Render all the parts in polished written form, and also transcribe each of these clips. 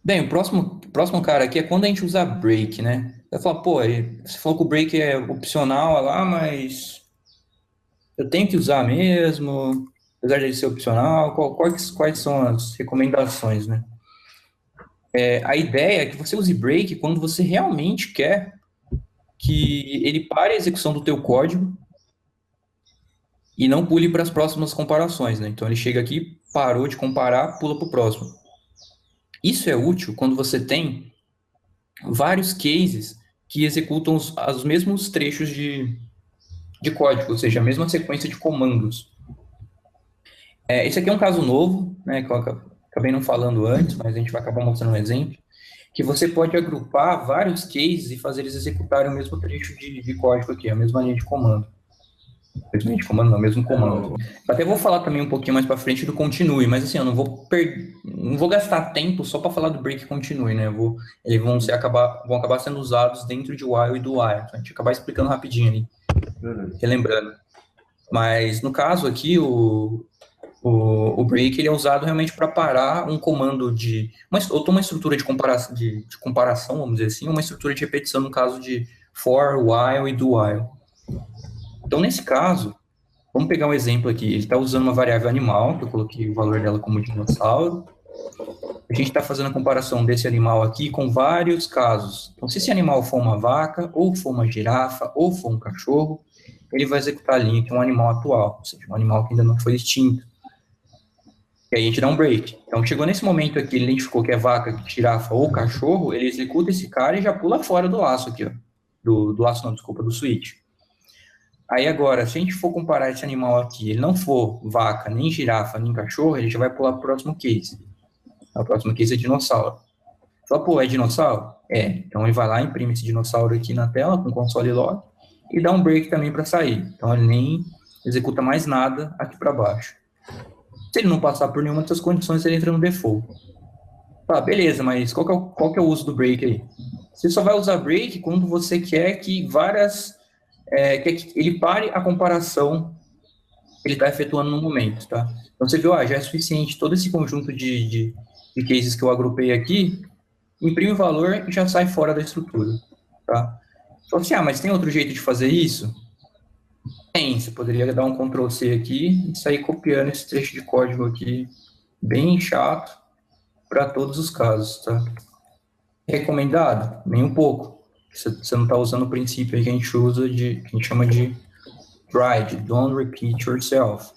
Bem, o próximo cara aqui é quando a gente usa break, né? Você fala, pô, você falou que o break é opcional lá, mas eu tenho que usar mesmo, apesar de ser opcional, quais são as recomendações, né? A ideia é que você use break quando você realmente quer que ele pare a execução do teu código e não pule para as próximas comparações, né? Então ele chega aqui, parou de comparar, pula para o próximo. Isso é útil quando você tem vários cases que executam os mesmos trechos de código, ou seja, a mesma sequência de comandos. Esse aqui é um caso novo, né, que eu acabei não falando antes, mas a gente vai acabar mostrando um exemplo, que você pode agrupar vários cases e fazer eles executarem o mesmo trecho de código aqui, a mesma linha de comando. Mesma linha de comando, não, mesmo comando. Até vou falar também um pouquinho mais para frente do continue, mas assim, eu não vou gastar tempo só para falar do break continue, né? Eles vão acabar sendo usados dentro de while e do while. Então, a gente acabar explicando rapidinho ali, Beleza. relembrando. Mas no caso aqui, o break ele é usado realmente para parar um comando ou uma estrutura de comparação, vamos dizer assim, uma estrutura de repetição no caso de for, while e do while. Então, nesse caso, vamos pegar um exemplo aqui. Ele está usando uma variável animal, que eu coloquei o valor dela como dinossauro. A gente está fazendo a comparação desse animal aqui com vários casos. Então, se esse animal for uma vaca, ou for uma girafa, ou for um cachorro, ele vai executar a linha que é um animal atual, ou seja, um animal que ainda não foi extinto. E aí a gente dá um break. Então, chegou nesse momento aqui, ele identificou que é vaca, girafa ou cachorro, ele executa esse cara e já pula fora do laço aqui, ó. Do laço não, desculpa, do switch. Aí agora, se a gente for comparar esse animal aqui, ele não for vaca, nem girafa, nem cachorro, ele já vai pular para o próximo case. O próximo case é dinossauro. Fala, pô, é dinossauro? É. Então ele vai lá, imprime esse dinossauro aqui na tela com console log e dá um break também para sair. Então ele nem executa mais nada aqui para baixo. Se ele não passar por nenhuma dessas condições, ele entra no default. Ah, beleza, mas qual que é o uso do break aí? Você só vai usar break quando você quer que quer que ele pare a comparação que ele está efetuando no momento, tá? Então você viu, já é suficiente todo esse conjunto de cases que eu agrupei aqui, imprime o valor e já sai fora da estrutura, tá? Então assim, mas tem outro jeito de fazer isso? Tem, você poderia dar um Ctrl C aqui e sair copiando esse trecho de código aqui, bem chato, para todos os casos, tá? Recomendado? Nem um pouco. Você não está usando o princípio aí que a gente usa que a gente chama de DRY, Don't Repeat Yourself.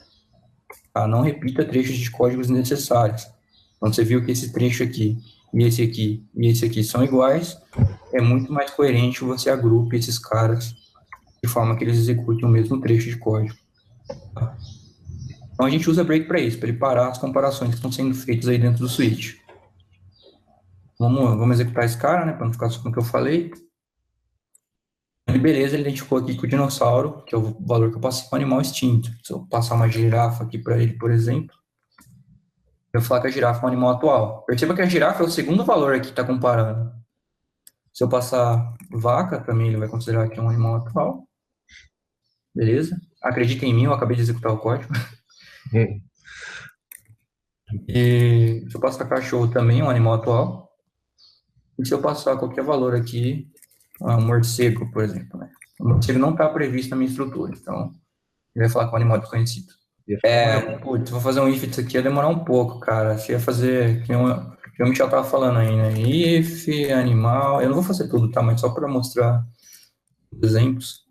Tá? Não repita trechos de códigos necessários. Então, você viu que esse trecho aqui, e esse aqui, e esse aqui são iguais, é muito mais coerente você agrupe esses caras de forma que eles executem o mesmo trecho de código. Tá? Então, a gente usa break para isso, para ele parar as comparações que estão sendo feitas aí dentro do switch. Vamos executar esse cara, né, para não ficar só com o que eu falei. E beleza, ele identificou aqui que o dinossauro, que é o valor que eu passei para o animal extinto. Se eu passar uma girafa aqui para ele, por exemplo, eu vou falar que a girafa é um animal atual. Perceba que a girafa é o segundo valor aqui que está comparando. Se eu passar vaca, também ele vai considerar que é um animal atual. Beleza? Acredita em mim, eu acabei de executar o código. Hum. E se eu passar cachorro, também é um animal atual. E se eu passar qualquer valor aqui, um morcego, por exemplo, né? O morcego não está previsto na minha estrutura, então ele vai falar que é um animal desconhecido. Ia ficar maior. Putz, vou fazer um if disso aqui, ia demorar um pouco, cara. Você ia fazer, que o Michel tava falando aí, né? If, animal. Eu não vou fazer tudo, tá? Mas só para mostrar exemplos.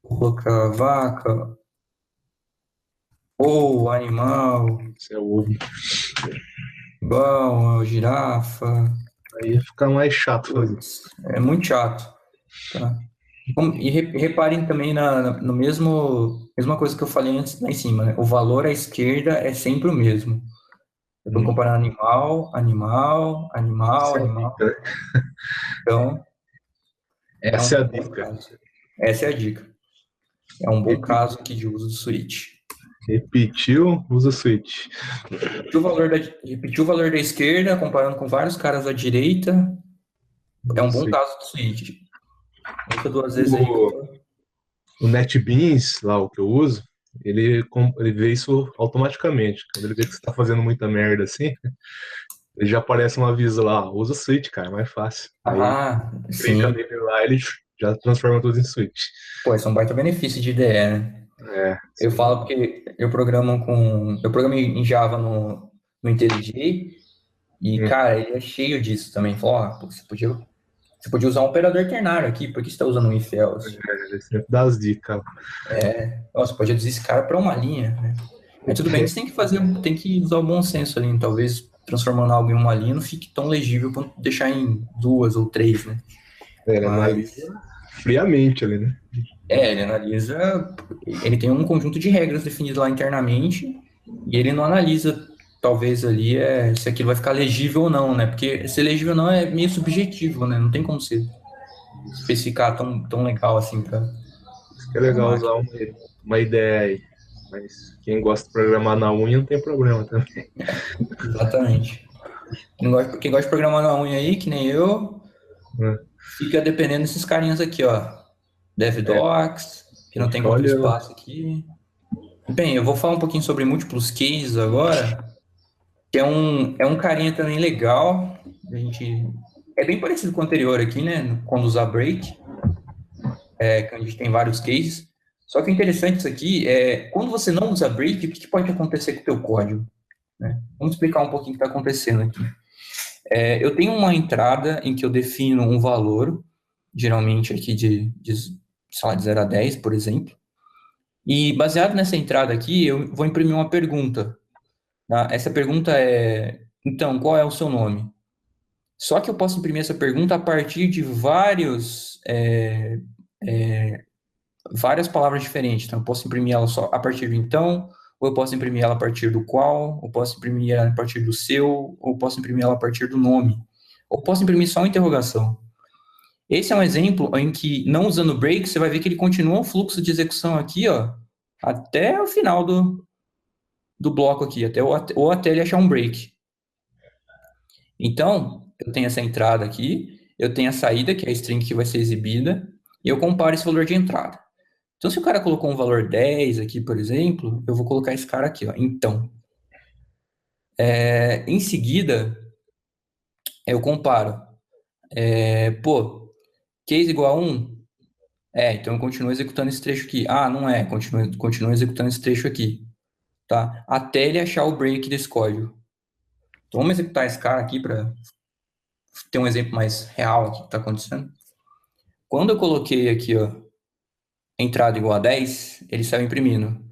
Vou colocar vaca, ou animal, Isso é ovo. igual, girafa. Aí ia ficar mais chato fazer. Putz, é muito chato, tá? E reparem também no mesma coisa que eu falei antes lá em cima, né? O valor à esquerda é sempre o mesmo. Eu estou comparando animal, animal, animal, Essa é a animal. dica, né? Então, é Essa é um a bom dica. caso. Essa é a dica. É um bom Repi- caso aqui de uso do switch. Repetiu, usa switch. Repetir o valor da esquerda, comparando com vários caras da direita, é um Usa bom switch. caso do switch. Nunca duas vezes aí. O NetBeans, lá o que eu uso, ele vê isso automaticamente. Quando ele vê que você está fazendo muita merda assim, Ele já aparece um aviso lá, usa o switch, cara, é mais fácil. Aí Ah, clica sim. nele lá, ele já transforma tudo em switch. Pô, esse é um baita benefício de IDE, né? É, Eu sim. falo porque eu programei em Java no IntelliJ e, Hum, cara, ele é cheio disso também. Falou, ó, pô, você podia usar um operador ternário aqui, por que você está usando um if else? ele sempre dá as dicas. Nossa, pode reduzir esse cara para uma linha, né? Mas tudo bem que você tem que usar o bom senso ali, talvez transformando algo em uma linha não fique tão legível quanto deixar em duas ou três, né? Ele Mas analisa friamente ali, né? ele analisa, ele tem um conjunto de regras definidas lá internamente e ele não analisa, talvez ali, se aquilo vai ficar legível ou não, né? Porque ser legível ou não é meio subjetivo, né? Não tem como você especificar tão legal assim Isso que é para legal usar máquina. uma ideia aí. Mas quem gosta de programar na unha não tem problema também. Exatamente. Quem gosta de programar na unha aí, que nem eu, Né? fica dependendo desses carinhas aqui, ó. É, DevDocs, que tem não que tem ficar conta do olhando. espaço aqui. Bem, eu vou falar um pouquinho sobre múltiplos cases agora, que é um carinha também legal. A gente, é bem parecido com o anterior aqui, né? Quando usar break, que a gente tem vários cases. Só que o interessante disso aqui é, quando você não usa break, o que pode acontecer com o teu código? Né? Vamos explicar um pouquinho o que está acontecendo aqui. Eu tenho uma entrada em que eu defino um valor, geralmente aqui sei lá, de 0 a 10, por exemplo. E baseado nessa entrada aqui, eu vou imprimir uma pergunta. Tá? Essa pergunta é, então, qual é o seu nome? Só que eu posso imprimir essa pergunta a partir de várias palavras diferentes. Então, eu posso imprimir ela só a partir do então, ou eu posso imprimir ela a partir do qual, ou posso imprimir ela a partir do seu, ou posso imprimir ela a partir do nome. Ou posso imprimir só uma interrogação. Esse é um exemplo em que, não usando o break, você vai ver que ele continua o fluxo de execução aqui, ó, até o final do bloco aqui, ou até ele achar um break. Então, eu tenho essa entrada aqui, eu tenho a saída, que é a string que vai ser exibida, e eu comparo esse valor de entrada. Então, se o cara colocou um valor 10 aqui, por exemplo, eu vou colocar esse cara aqui, ó. Então, em seguida, eu comparo. Pô, case igual a 1? Então eu continuo executando esse trecho aqui. Ah, não é, continuo executando esse trecho aqui, tá? Até ele achar o break desse código. Então vamos executar esse cara aqui para ter um exemplo mais real aqui que está acontecendo. Quando eu coloquei aqui, ó, entrada igual a 10, ele saiu imprimindo.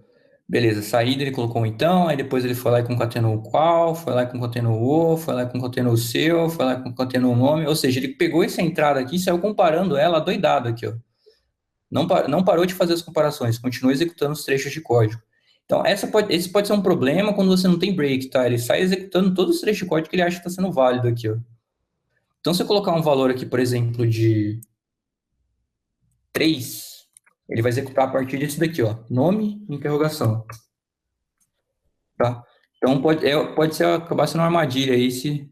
Beleza, saída ele colocou um então, aí depois ele foi lá e concatenou o qual, foi lá e concatenou o, foi lá e concatenou o seu, foi lá e concatenou o nome, ou seja, ele pegou essa entrada aqui e saiu comparando ela doidado aqui, ó. Não parou de fazer as comparações, continua executando os trechos de código. Então, esse pode ser um problema quando você não tem break, tá? Ele sai executando todos os trechos de código que ele acha que está sendo válido aqui, ó. Então, se eu colocar um valor aqui, por exemplo, de 3, ele vai executar a partir desse daqui, ó. Nome, interrogação, tá? Então, pode ser, acabar sendo uma armadilha aí se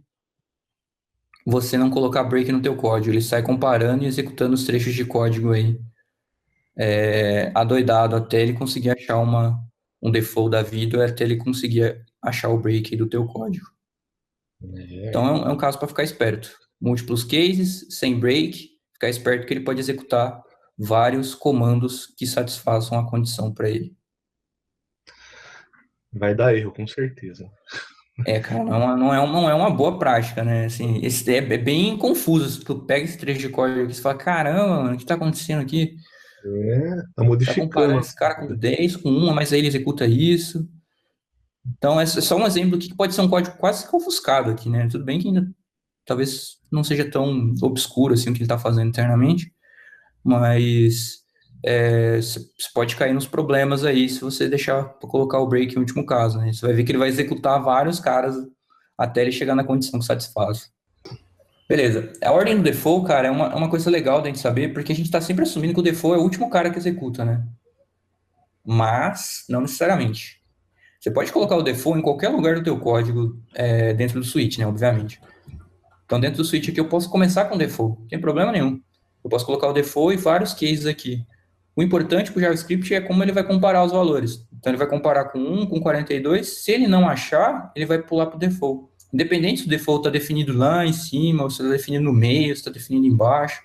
você não colocar break no teu código. Ele sai comparando e executando os trechos de código aí, adoidado até ele conseguir achar um default da vida, até ele conseguir achar o break do teu código. Então é um caso para ficar esperto. Múltiplos cases, sem break, ficar esperto que ele pode executar vários comandos que satisfaçam a condição para ele. Vai dar erro, com certeza. Cara, não é uma boa prática, né? Assim, é bem confuso. Tu pega esse trecho de código aqui e fala, caramba, mano, o que tá acontecendo aqui? Tá Tá comparando modificando. esse cara com 10, com 1, mas aí ele executa isso. Então, é só um exemplo aqui que pode ser um código quase que ofuscado aqui, né? Tudo bem que ainda talvez não seja tão obscuro assim o que ele está fazendo internamente, mas você pode cair nos problemas aí se você deixar para colocar o break em último caso, né? Você vai ver que ele vai executar vários caras até ele chegar na condição que satisfaz. Beleza. A ordem do default, cara, é uma coisa legal da gente saber, porque a gente está sempre assumindo que o default é o último cara que executa, né? Mas, não necessariamente. Você pode colocar o default em qualquer lugar do teu código, dentro do switch, né? Obviamente. Então, dentro do switch aqui, eu posso começar com default, não tem problema nenhum. Eu posso colocar o default e vários cases aqui. O importante para o JavaScript é como ele vai comparar os valores. Então, ele vai comparar com 1, com 42. Se ele não achar, ele vai pular para o default. Independente se o default está definido lá em cima, ou se está definido no meio, se está definido embaixo.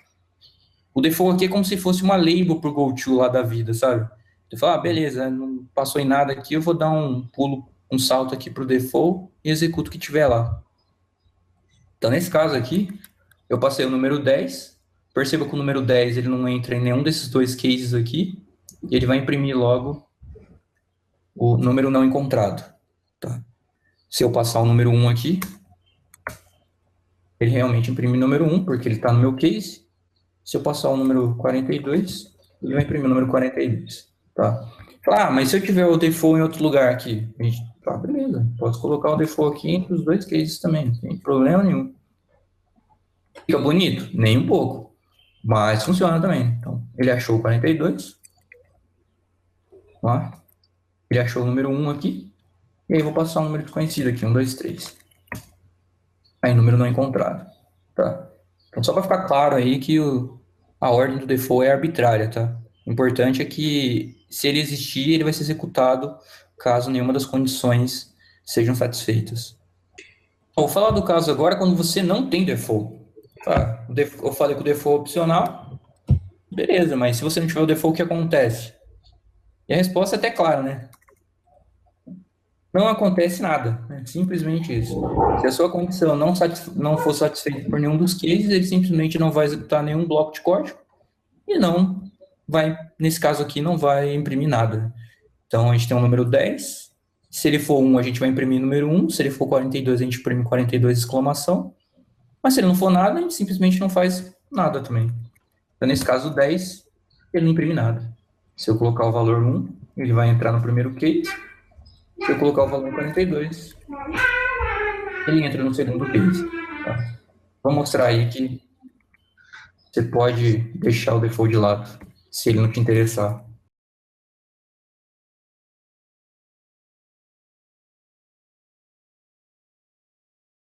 O default aqui é como se fosse uma label para o GoTo lá da vida, sabe? Você fala, beleza, não passou em nada aqui, eu vou dar um pulo, um salto aqui para o default e executo o que tiver lá. Então, nesse caso aqui, eu passei o número 10, perceba que o número 10 ele não entra em nenhum desses dois cases aqui, e ele vai imprimir logo o número não encontrado. Tá? Se eu passar o número 1 aqui, ele realmente imprime o número 1, porque ele está no meu case. Se eu passar o número 42, ele vai imprimir o número 42. Tá? Mas se eu tiver o default em outro lugar aqui, beleza, posso colocar o default aqui entre os dois cases também, não tem problema nenhum. Fica bonito? Nem um pouco. Mas funciona também. Então, ele achou o 42. Ó. Ele achou o número 1 aqui. E aí eu vou passar um número desconhecido aqui, 1, 2, 3. Aí, número não encontrado. Tá? Então, só para ficar claro aí que a ordem do default é arbitrária, tá? O importante é que, se ele existir, ele vai ser executado caso nenhuma das condições sejam satisfeitas. Vou falar do caso agora quando você não tem default. Tá? Eu falei que o default é opcional. Beleza, mas se você não tiver o default, o que acontece? E a resposta é até clara, né? Não acontece nada, né? Simplesmente isso. Se a sua condição não for satisfeita por nenhum dos cases, ele simplesmente não vai executar nenhum bloco de código e não vai, nesse caso aqui, não vai imprimir nada. Então, a gente tem o número 10. Se ele for 1, a gente vai imprimir o número 1. Se ele for 42, a gente imprime 42, exclamação. Mas se ele não for nada, a gente simplesmente não faz nada também. Então, nesse caso, o 10, ele não imprime nada. Se eu colocar o valor 1, ele vai entrar no primeiro case. Se eu colocar o valor 42, ele entra no segundo case. Tá? Vou mostrar aí que você pode deixar o default de lado, se ele não te interessar.